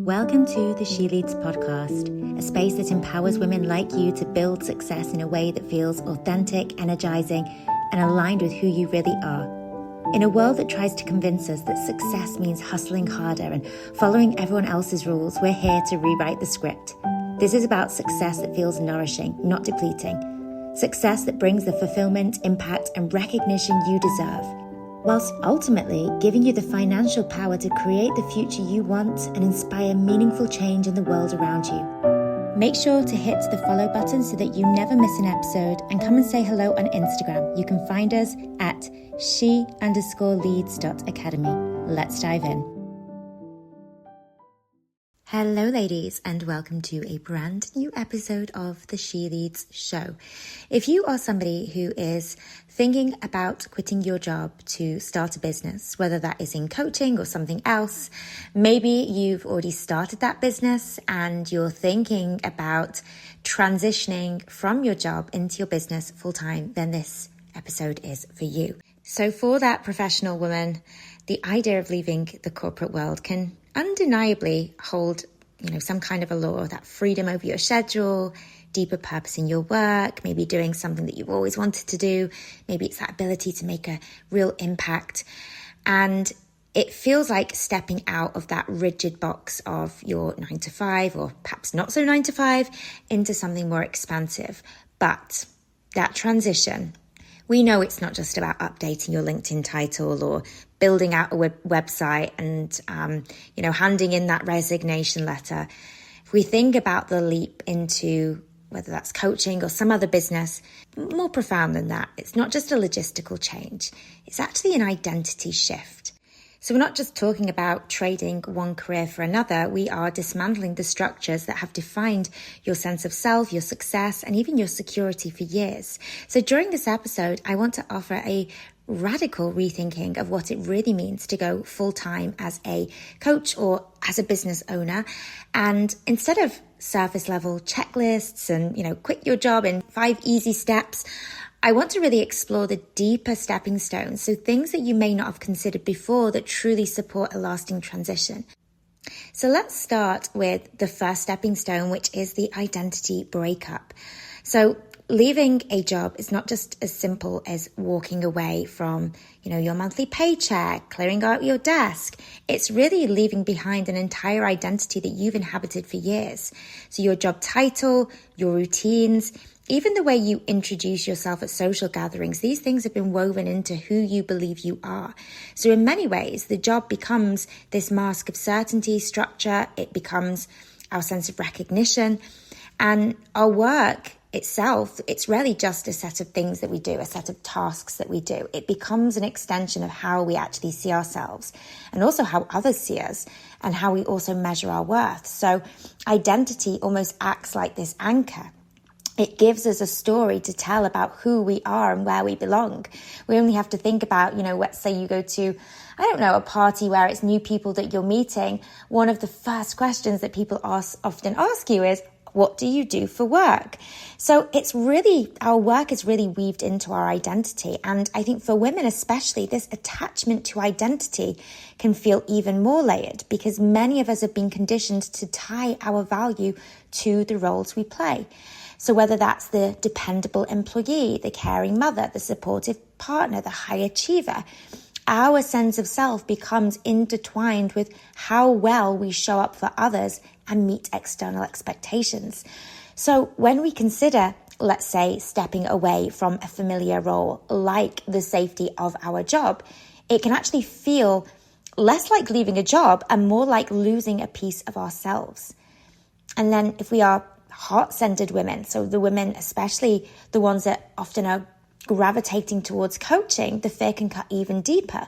Welcome to the She Leads podcast, a space that empowers women like you to build success in a way that feels authentic, energizing, and aligned with who you really are. In a world that tries to convince us that success means hustling harder and following everyone else's rules, we're here to rewrite the script. This is about success that feels nourishing, not depleting. Success that brings the fulfillment, impact, and recognition you deserve, whilst ultimately giving you the financial power to create the future you want and inspire meaningful change in the world around you. Make sure to hit the follow button so that you never miss an episode, and come and say hello on Instagram. You can find us at she_leads.academy. Let's dive in. Hello ladies, and welcome to a brand new episode of the She Leads show. If you are somebody who is thinking about quitting your job to start a business, whether that is in coaching or something else, maybe you've already started that business and you're thinking about transitioning from your job into your business full-time, then this episode is for you. So for that professional woman, the idea of leaving the corporate world can undeniably hold, some kind of allure, that freedom over your schedule, deeper purpose in your work, maybe doing something that you've always wanted to do. Maybe it's that ability to make a real impact. And it feels like stepping out of that rigid box of your 9 to 5, or perhaps not so 9 to 5, into something more expansive. But that transition, we know it's not just about updating your LinkedIn title or building out a website and, handing in that resignation letter. If we think about the leap into whether that's coaching or some other business, more profound than that, it's not just a logistical change. It's actually an identity shift. So we're not just talking about trading one career for another. We are dismantling the structures that have defined your sense of self, your success, and even your security for years. So during this episode, I want to offer a radical rethinking of what it really means to go full-time as a coach or as a business owner. And instead of surface level checklists and, quit your job in 5 easy steps, I want to really explore the deeper stepping stones, so things that you may not have considered before that truly support a lasting transition. So let's start with the first stepping stone, which is the identity breakup. So leaving a job is not just as simple as walking away from, your monthly paycheck, clearing out your desk. It's really leaving behind an entire identity that you've inhabited for years. So your job title, your routines, even the way you introduce yourself at social gatherings, these things have been woven into who you believe you are. So in many ways, the job becomes this mask of certainty, structure. It becomes our sense of recognition. And our work itself, it's really just a set of things that we do, a set of tasks that we do. It becomes an extension of how we actually see ourselves, and also how others see us, and how we also measure our worth. So identity almost acts like this anchor. It gives us a story to tell about who we are and where we belong. We only have to think about, let's say you go to, a party where it's new people that you're meeting. One of the first questions that people often ask you is, what do you do for work? So our work is really weaved into our identity. And I think for women especially, this attachment to identity can feel even more layered, because many of us have been conditioned to tie our value to the roles we play. So whether that's the dependable employee, the caring mother, the supportive partner, the high achiever, our sense of self becomes intertwined with how well we show up for others and meet external expectations. So when we consider, let's say, stepping away from a familiar role like the safety of our job, it can actually feel less like leaving a job and more like losing a piece of ourselves. And then if we are heart-centered women, so the women, especially the ones that often are gravitating towards coaching, the fear can cut even deeper,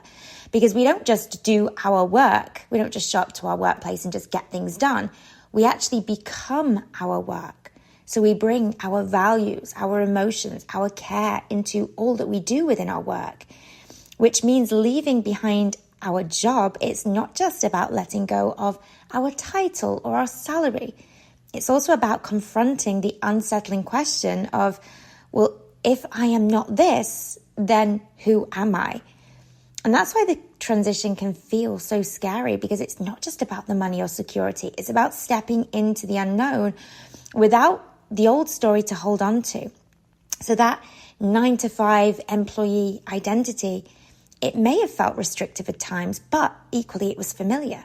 because we don't just do our work. We don't just show up to our workplace and just get things done. We actually become our work. So we bring our values, our emotions, our care into all that we do within our work, which means leaving behind our job. It's not just about letting go of our title or our salary. It's also about confronting the unsettling question of, well, if I am not this, then who am I? And that's why the transition can feel so scary because it's not just about the money or security. It's about stepping into the unknown without the old story to hold on to. So that 9-to-5 employee identity, it may have felt restrictive at times, but equally it was familiar.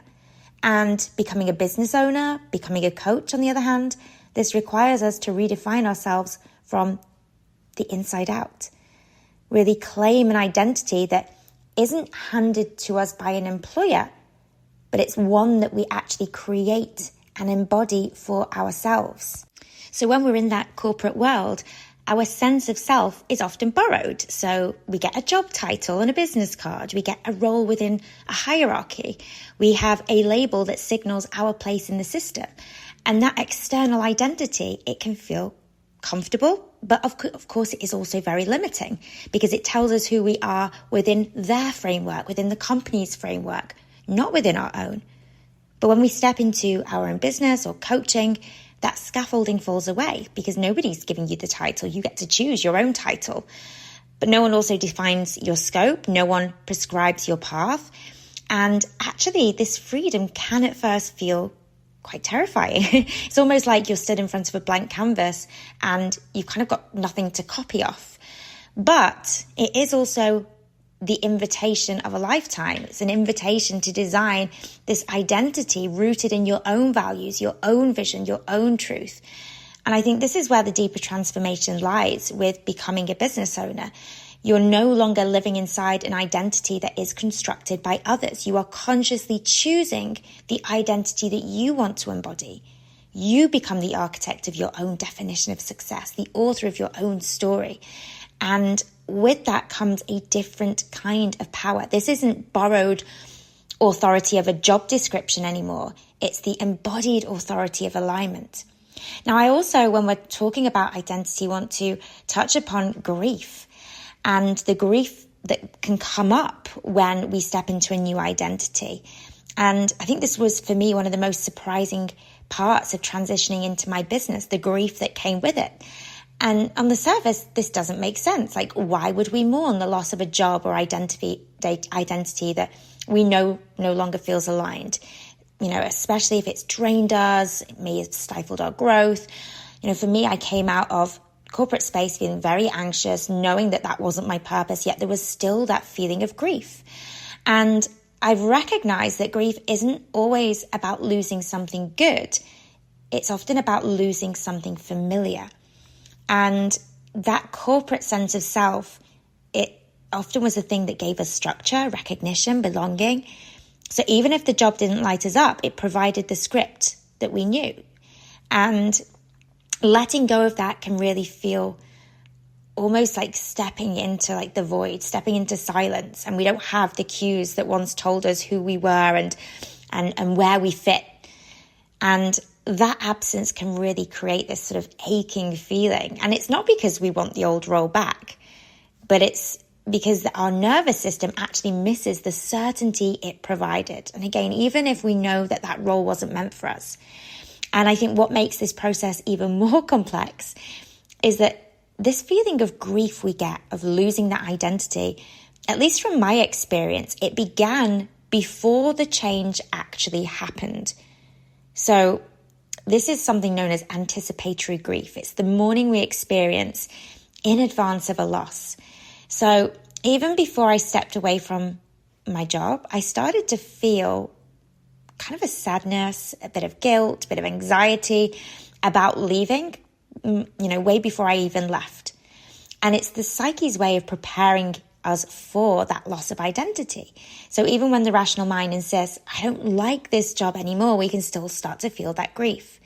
And becoming a business owner, becoming a coach, on the other hand, this requires us to redefine ourselves from the inside out. Really claim an identity that isn't handed to us by an employer, but it's one that we actually create and embody for ourselves. So when we're in that corporate world, our sense of self is often borrowed. So we get a job title and a business card. We get a role within a hierarchy. We have a label that signals our place in the system. And that external identity, it can feel comfortable, but of course it is also very limiting because it tells us who we are within their framework, within the company's framework, not within our own. But when we step into our own business or coaching, that scaffolding falls away because nobody's giving you the title. You get to choose your own title. But no one also defines your scope. No one prescribes your path. And actually, this freedom can at first feel quite terrifying. It's almost like you're stood in front of a blank canvas and you've kind of got nothing to copy off. But it is also the invitation of a lifetime. It's an invitation to design this identity rooted in your own values, your own vision, your own truth. And I think this is where the deeper transformation lies with becoming a business owner. You're no longer living inside an identity that is constructed by others. You are consciously choosing the identity that you want to embody. You become the architect of your own definition of success, the author of your own story. And with that comes a different kind of power. This isn't borrowed authority of a job description anymore. It's the embodied authority of alignment. Now, I also, when we're talking about identity, want to touch upon grief and the grief that can come up when we step into a new identity. And I think this was, for me, one of the most surprising parts of transitioning into my business, the grief that came with it. And on the surface, this doesn't make sense. Like, why would we mourn the loss of a job or identity that we know no longer feels aligned? You know, especially if it's drained us, it may have stifled our growth. You know, for me, I came out of corporate space feeling very anxious, knowing that that wasn't my purpose, yet there was still that feeling of grief. And I've recognized that grief isn't always about losing something good. It's often about losing something familiar. And that corporate sense of self, it often was the thing that gave us structure, recognition, belonging. So even if the job didn't light us up, it provided the script that we knew. And letting go of that can really feel almost like stepping into like the void, stepping into silence. And we don't have the cues that once told us who we were and where we fit. And that absence can really create this sort of aching feeling. And it's not because we want the old role back, but it's because our nervous system actually misses the certainty it provided. And again, even if we know that that role wasn't meant for us. And I think what makes this process even more complex is that this feeling of grief we get of losing that identity, at least from my experience, it began before the change actually happened. So this is something known as anticipatory grief. It's the mourning we experience in advance of a loss. So even before I stepped away from my job, I started to feel kind of a sadness, a bit of guilt, a bit of anxiety about leaving, way before I even left. And it's the psyche's way of preparing us for that loss of identity. So even when the rational mind insists, I don't like this job anymore, we can still start to feel that grief.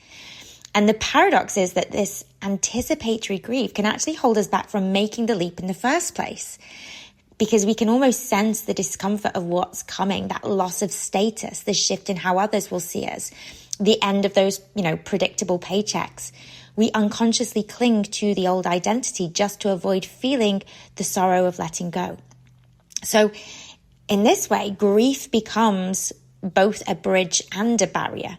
And the paradox is that this anticipatory grief can actually hold us back from making the leap in the first place, because we can almost sense the discomfort of what's coming, that loss of status, the shift in how others will see us, the end of those, predictable paychecks. We unconsciously cling to the old identity just to avoid feeling the sorrow of letting go. So in this way, grief becomes both a bridge and a barrier.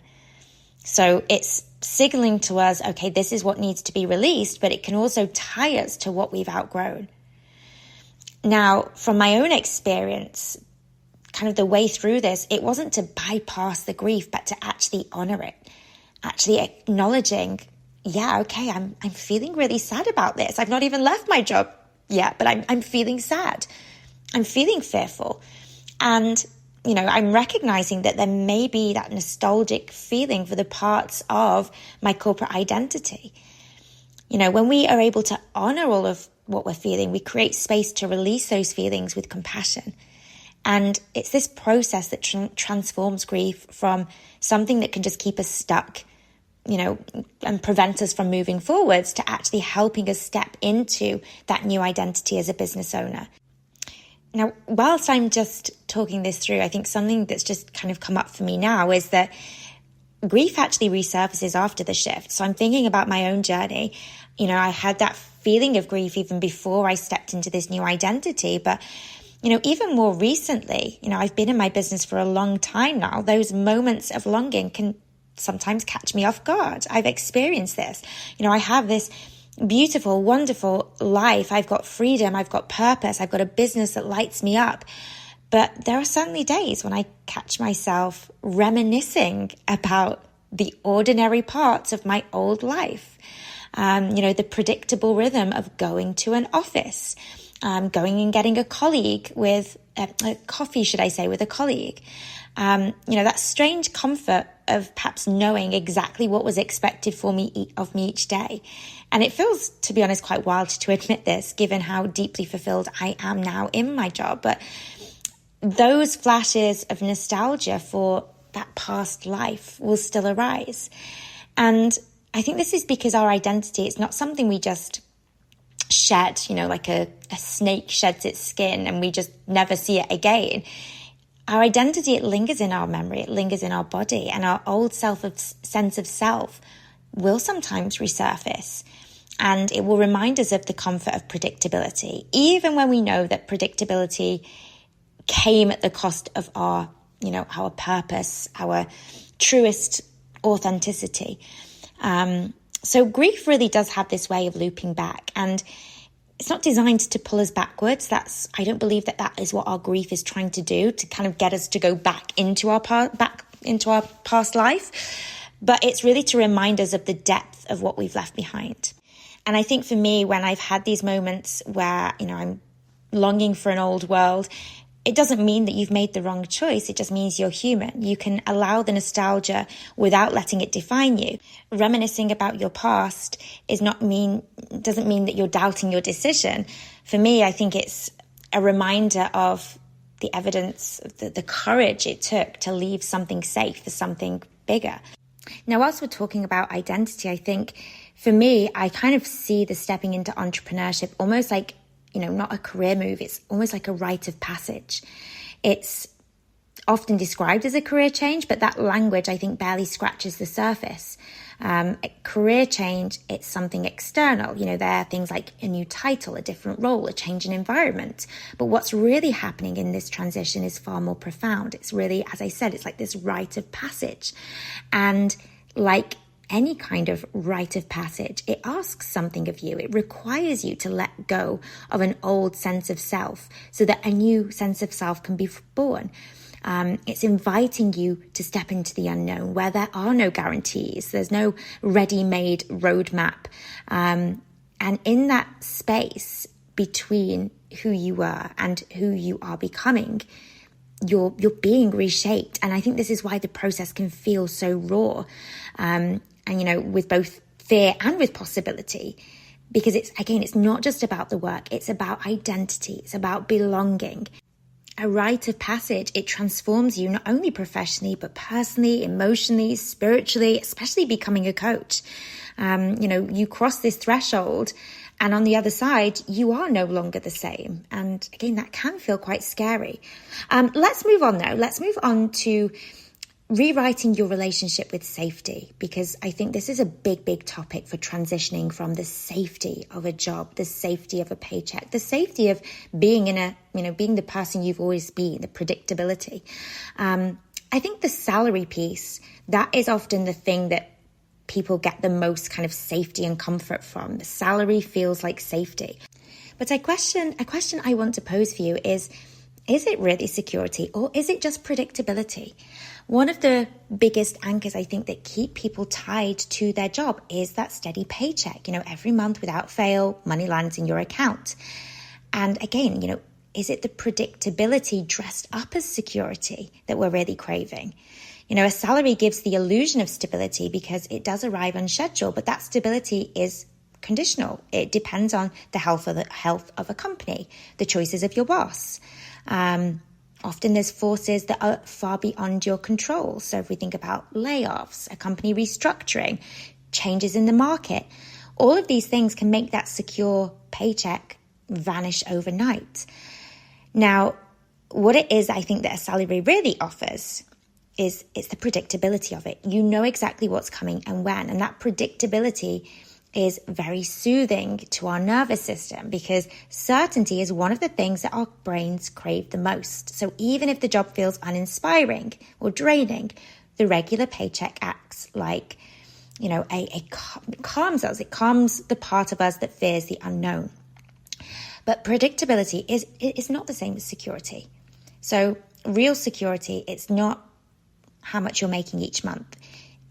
So it's signaling to us, okay, this is what needs to be released, but it can also tie us to what we've outgrown. Now, from my own experience, kind of the way through this, it wasn't to bypass the grief, but to actually honor it, actually acknowledging, yeah, okay, I'm feeling really sad about this. I've not even left my job yet, but I'm feeling sad. I'm feeling fearful. And, I'm recognizing that there may be that nostalgic feeling for the parts of my corporate identity. When we are able to honor all of what we're feeling, we create space to release those feelings with compassion. And it's this process that transforms grief from something that can just keep us stuck, and prevent us from moving forwards, to actually helping us step into that new identity as a business owner. Now, whilst I'm just talking this through, I think something that's just kind of come up for me now is that grief actually resurfaces after the shift. So I'm thinking about my own journey. I had that feeling of grief even before I stepped into this new identity. But, even more recently, I've been in my business for a long time now. Those moments of longing can sometimes catch me off guard. I've experienced this. I have this beautiful, wonderful life. I've got freedom. I've got purpose. I've got a business that lights me up. But there are certainly days when I catch myself reminiscing about the ordinary parts of my old life. The predictable rhythm of going to an office, going and getting a colleague with a coffee, with a colleague. That strange comfort of perhaps knowing exactly what was expected of me each day. And it feels, to be honest, quite wild to admit this, given how deeply fulfilled I am now in my job. But those flashes of nostalgia for that past life will still arise. And I think this is because our identity is not something we just shed, like a snake sheds its skin and we just never see it again. Our identity, it lingers in our memory, it lingers in our body, and our old sense of self will sometimes resurface. And it will remind us of the comfort of predictability, even when we know that predictability came at the cost of our purpose, our truest authenticity. So grief really does have this way of looping back, and it's not designed to pull us backwards. I don't believe that is what our grief is trying to do, to kind of get us to go back into our past life. But it's really to remind us of the depth of what we've left behind. And I think for me, when I've had these moments where, I'm longing for an old world, it doesn't mean that you've made the wrong choice. It just means you're human. You can allow the nostalgia without letting it define you. Reminiscing about your past doesn't mean that you're doubting your decision. For me, I think it's a reminder of the evidence, the courage it took to leave something safe for something bigger. Now, whilst we're talking about identity, I think for me, I kind of see the stepping into entrepreneurship almost like, not a career move. It's almost like a rite of passage. It's often described as a career change, but that language, I think, barely scratches the surface. A career change, it's something external. There are things like a new title, a different role, a change in environment. But what's really happening in this transition is far more profound. It's really, as I said, it's like this rite of passage. And like any kind of rite of passage, it asks something of you. It requires you to let go of an old sense of self so that a new sense of self can be born. It's inviting you to step into the unknown where there are no guarantees. There's no ready-made roadmap. And in that space between who you were and who you are becoming, you're being reshaped. And I think this is why the process can feel so raw. And with both fear and with possibility, because it's not just about the work. It's about identity. It's about belonging. A rite of passage, it transforms you not only professionally, but personally, emotionally, spiritually, especially becoming a coach. You cross this threshold and on the other side, you are no longer the same. And again, that can feel quite scary. Let's move on though. Let's move on to rewriting your relationship with safety, because I think this is a big, big topic for transitioning from the safety of a job, the safety of a paycheck, the safety of being being the person you've always been, the predictability. I think the salary piece, that is often the thing that people get the most kind of safety and comfort from. The salary feels like safety. But a question I want to pose for you is Is it really security, or is it just predictability? One of the biggest anchors I think that keep people tied to their job is that steady paycheck. Every month without fail, money lands in your account. And again, is it the predictability dressed up as security that we're really craving? A salary gives the illusion of stability because it does arrive on schedule, but that stability is conditional. It depends on the health of a company, the choices of your boss. Often there's forces that are far beyond your control. So if we think about layoffs, a company restructuring, changes in the market, all of these things can make that secure paycheck vanish overnight. Now, what it is I think that a salary really offers is it's the predictability of it. You know exactly what's coming and when, and that predictability is very soothing to our nervous system because certainty is one of the things that our brains crave the most. So even if the job feels uninspiring or draining, the regular paycheck acts like, it calms us. It calms the part of us that fears the unknown. But predictability is not the same as security. So real security, it's not how much you're making each month.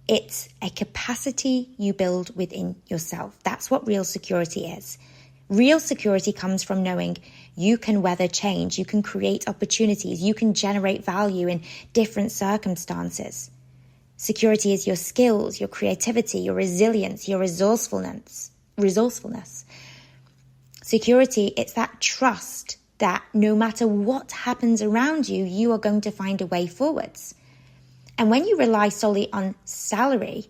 It's a capacity you build within yourself. That's what real security is. Real security comes from knowing you can weather change, you can create opportunities, you can generate value in different circumstances. Security is your skills, your creativity, your resilience, your resourcefulness. Security, it's that trust that no matter what happens around you, you are going to find a way forwards. And when you rely solely on salary,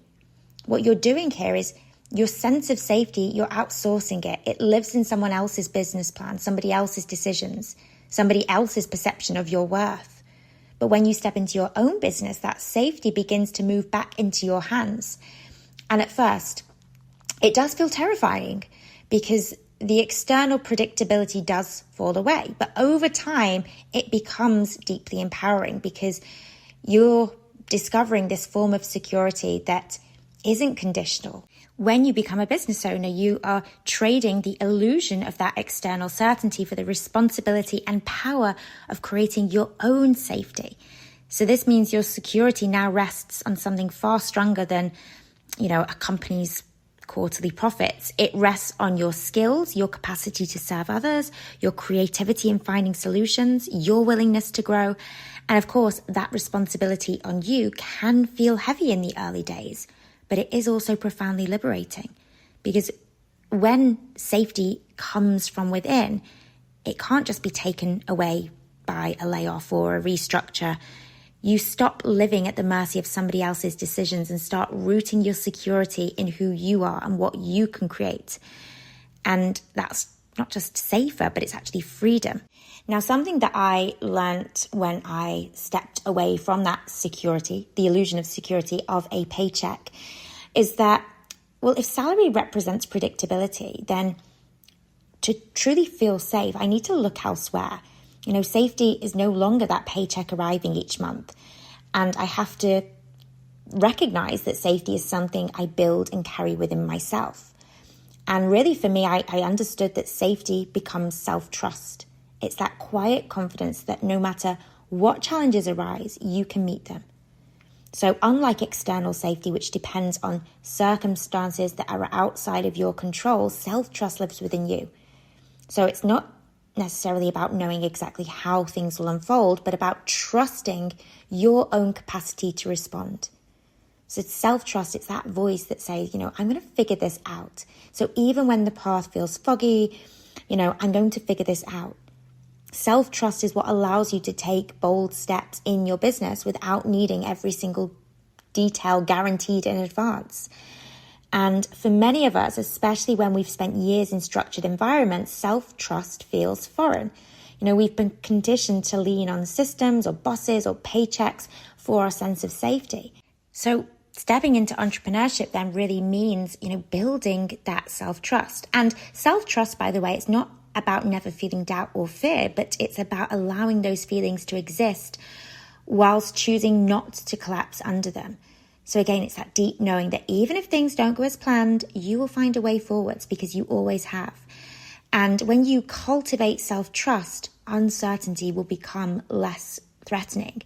what you're doing here is your sense of safety, you're outsourcing it. It lives in someone else's business plan, somebody else's decisions, somebody else's perception of your worth. But when you step into your own business, that safety begins to move back into your hands. And at first, it does feel terrifying because the external predictability does fall away. But over time, it becomes deeply empowering because you're discovering this form of security that isn't conditional. When you become a business owner, you are trading the illusion of that external certainty for the responsibility and power of creating your own safety. So this means your security now rests on something far stronger than, a company's quarterly profits. It rests on your skills, your capacity to serve others, your creativity in finding solutions, your willingness to grow. And of course, that responsibility on you can feel heavy in the early days, but it is also profoundly liberating because when safety comes from within, it can't just be taken away by a layoff or a restructure. You stop living at the mercy of somebody else's decisions and start rooting your security in who you are and what you can create. And that's not just safer, but it's actually freedom. Now, something that I learned when I stepped away from that security, the illusion of security of a paycheck, is that, if salary represents predictability, then to truly feel safe, I need to look elsewhere. Safety is no longer that paycheck arriving each month. And I have to recognize that safety is something I build and carry within myself. And really for me, I understood that safety becomes self-trust. It's that quiet confidence that no matter what challenges arise, you can meet them. So unlike external safety, which depends on circumstances that are outside of your control, self-trust lives within you. So it's not necessarily about knowing exactly how things will unfold, but about trusting your own capacity to respond. So it's self-trust, it's that voice that says, I'm going to figure this out. So even when the path feels foggy, I'm going to figure this out. Self-trust is what allows you to take bold steps in your business without needing every single detail guaranteed in advance. And for many of us, especially when we've spent years in structured environments, self-trust feels foreign. We've been conditioned to lean on systems or bosses or paychecks for our sense of safety. So stepping into entrepreneurship then really means, building that self-trust. And self-trust, by the way, it's not about never feeling doubt or fear, but it's about allowing those feelings to exist whilst choosing not to collapse under them. So again, it's that deep knowing that even if things don't go as planned, you will find a way forwards because you always have. And when you cultivate self-trust, uncertainty will become less threatening.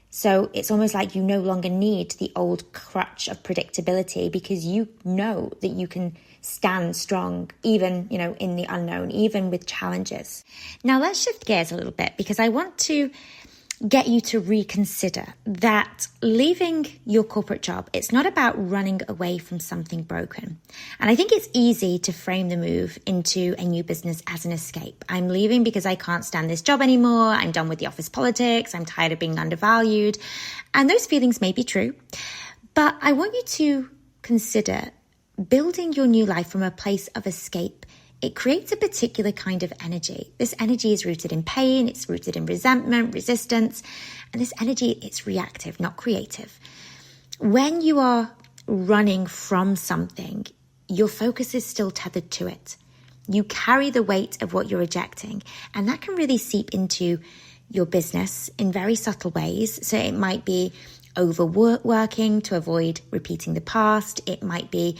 So it's almost like you no longer need the old crutch of predictability, because you know that you can stand strong, even, in the unknown, even with challenges. Now let's shift gears a little bit, because I want to get you to reconsider that leaving your corporate job, it's not about running away from something broken. And I think it's easy to frame the move into a new business as an escape. I'm leaving because I can't stand this job anymore. I'm done with the office politics. I'm tired of being undervalued. And those feelings may be true, but I want you to consider building your new life from a place of escape. It creates a particular kind of energy. This energy is rooted in pain, it's rooted in resentment, resistance, and this energy, it's reactive, not creative. When you are running from something, your focus is still tethered to it. You carry the weight of what you're rejecting, and that can really seep into your business in very subtle ways. So it might be overworking to avoid repeating the past. It might be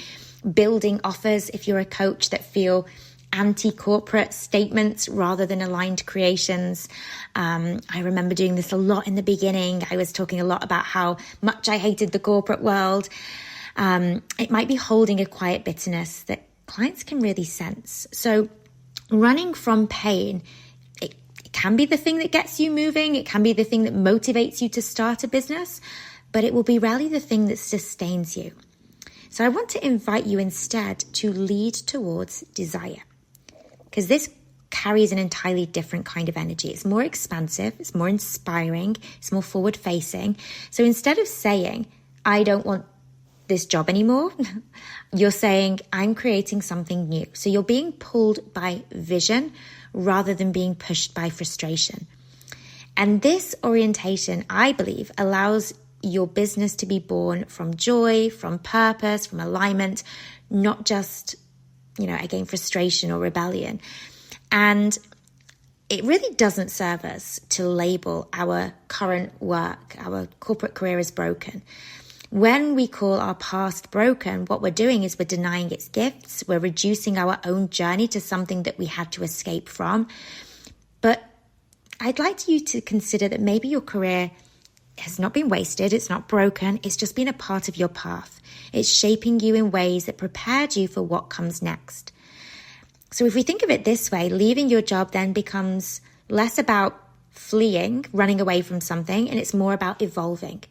building offers, if you're a coach, that feel anti-corporate statements rather than aligned creations. I remember doing this a lot in the beginning. I was talking a lot about how much I hated the corporate world. It might be holding a quiet bitterness that clients can really sense. So running from pain, it can be the thing that gets you moving. It can be the thing that motivates you to start a business, but it will be rarely the thing that sustains you. So I want to invite you instead to lead towards desire, because this carries an entirely different kind of energy. It's more expansive, it's more inspiring, it's more forward-facing. So instead of saying, I don't want this job anymore, you're saying, I'm creating something new. So you're being pulled by vision rather than being pushed by frustration. And this orientation, I believe, allows your business to be born from joy, from purpose, from alignment, not just, again, frustration or rebellion. And it really doesn't serve us to label our current work, our corporate career, as broken. When we call our past broken, what we're doing is we're denying its gifts. We're reducing our own journey to something that we had to escape from. But I'd like you to consider that maybe your career has not been wasted. It's not broken. It's just been a part of your path. It's shaping you in ways that prepared you for what comes next. So if we think of it this way, leaving your job then becomes less about fleeing, running away from something, and it's more about evolving.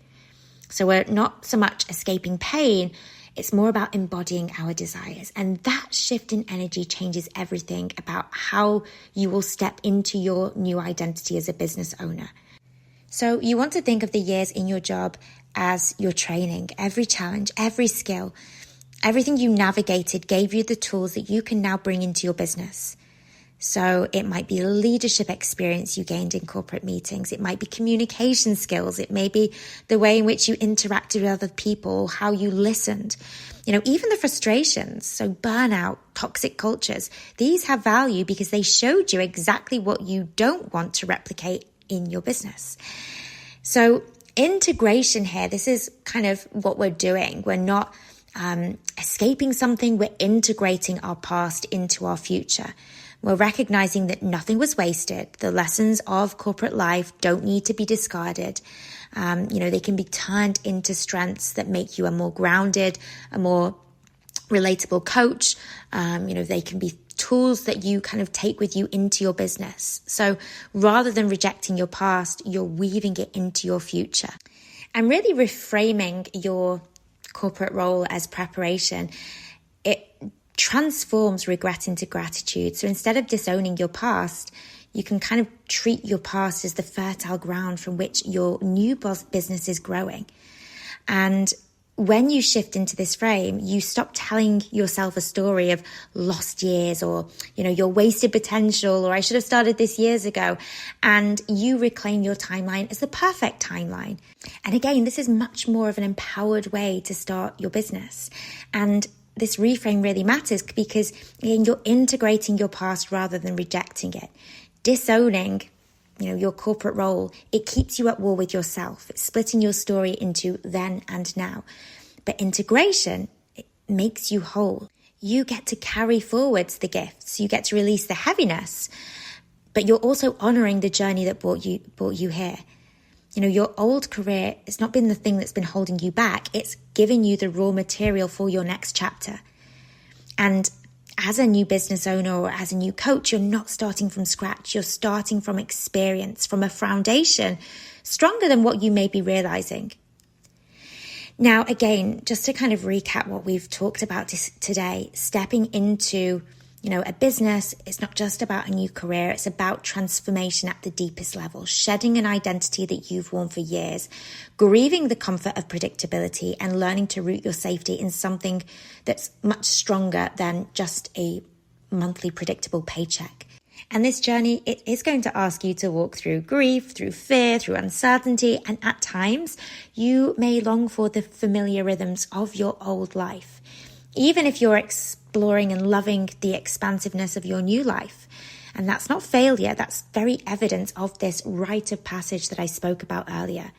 So we're not so much escaping pain, it's more about embodying our desires. And that shift in energy changes everything about how you will step into your new identity as a business owner. So you want to think of the years in your job as your training. Every challenge, every skill, everything you navigated gave you the tools that you can now bring into your business. So it might be leadership experience you gained in corporate meetings. It might be communication skills. It may be the way in which you interacted with other people, how you listened. Even the frustrations, so burnout, toxic cultures, these have value because they showed you exactly what you don't want to replicate in your business. So integration here, this is kind of what we're doing. We're not escaping something, we're integrating our past into our future. We're recognizing that nothing was wasted. The lessons of corporate life don't need to be discarded. They can be turned into strengths that make you a more grounded, a more relatable coach. They can be tools that you kind of take with you into your business. So rather than rejecting your past, you're weaving it into your future. And really reframing your corporate role as preparation, it transforms regret into gratitude. So instead of disowning your past, you can kind of treat your past as the fertile ground from which your new business is growing. And when you shift into this frame, you stop telling yourself a story of lost years or, your wasted potential, or I should have started this years ago. And you reclaim your timeline as the perfect timeline. And again, this is much more of an empowered way to start your business. And this reframe really matters because, again, you're integrating your past rather than rejecting it. Disowning, your corporate role, it keeps you at war with yourself. It's splitting your story into then and now. But integration, it makes you whole. You get to carry forwards the gifts. You get to release the heaviness. but you're also honoring the journey that brought you here. You know, your old career, it's not been the thing that's been holding you back. It's giving you the raw material for your next chapter. And as a new business owner or as a new coach, you're not starting from scratch. You're starting from experience, from a foundation stronger than what you may be realizing. Now, again, just to kind of recap what we've talked about today, stepping into, a business, it's not just about a new career. It's about transformation at the deepest level, shedding an identity that you've worn for years, grieving the comfort of predictability, and learning to root your safety in something that's much stronger than just a monthly predictable paycheck. And this journey, it is going to ask you to walk through grief, through fear, through uncertainty, and at times you may long for the familiar rhythms of your old life, even if you're exploring and loving the expansiveness of your new life. And that's not failure, that's very evidence of this rite of passage that I spoke about earlier.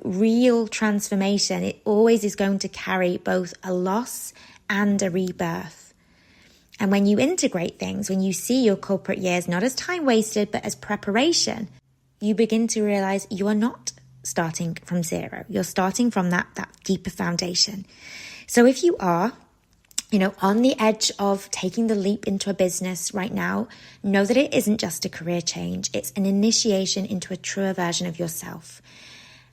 Real transformation, it always is going to carry both a loss and a rebirth. And when you integrate things, when you see your corporate years not as time wasted, but as preparation, you begin to realize you are not starting from zero. You're starting from that deeper foundation. So if you are, on the edge of taking the leap into a business right now, know that it isn't just a career change. It's an initiation into a truer version of yourself.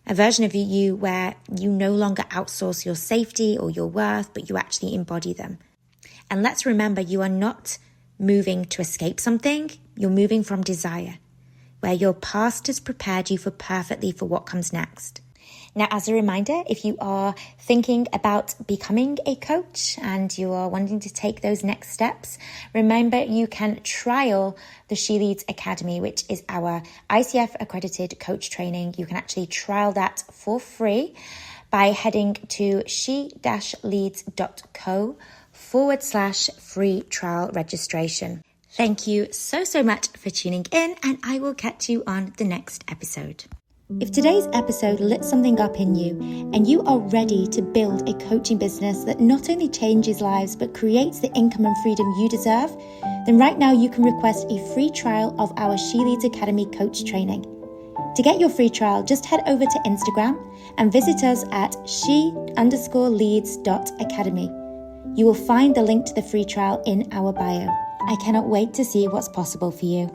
A version of you where you no longer outsource your safety or your worth, but you actually embody them. And let's remember, you are not moving to escape something. You're moving from desire, where your past has prepared you perfectly for what comes next. Now, as a reminder, if you are thinking about becoming a coach and you are wanting to take those next steps, remember you can trial the She Leads Academy, which is our ICF accredited coach training. You can actually trial that for free by heading to she-leads.co/free trial registration. Thank you so much for tuning in, and I will catch you on the next episode. If today's episode lit something up in you and you are ready to build a coaching business that not only changes lives but creates the income and freedom you deserve, then right now you can request a free trial of our She Leads Academy coach training. To get your free trial, just head over to Instagram and visit us at she_leads.academy. You will find the link to the free trial in our bio. I cannot wait to see what's possible for you.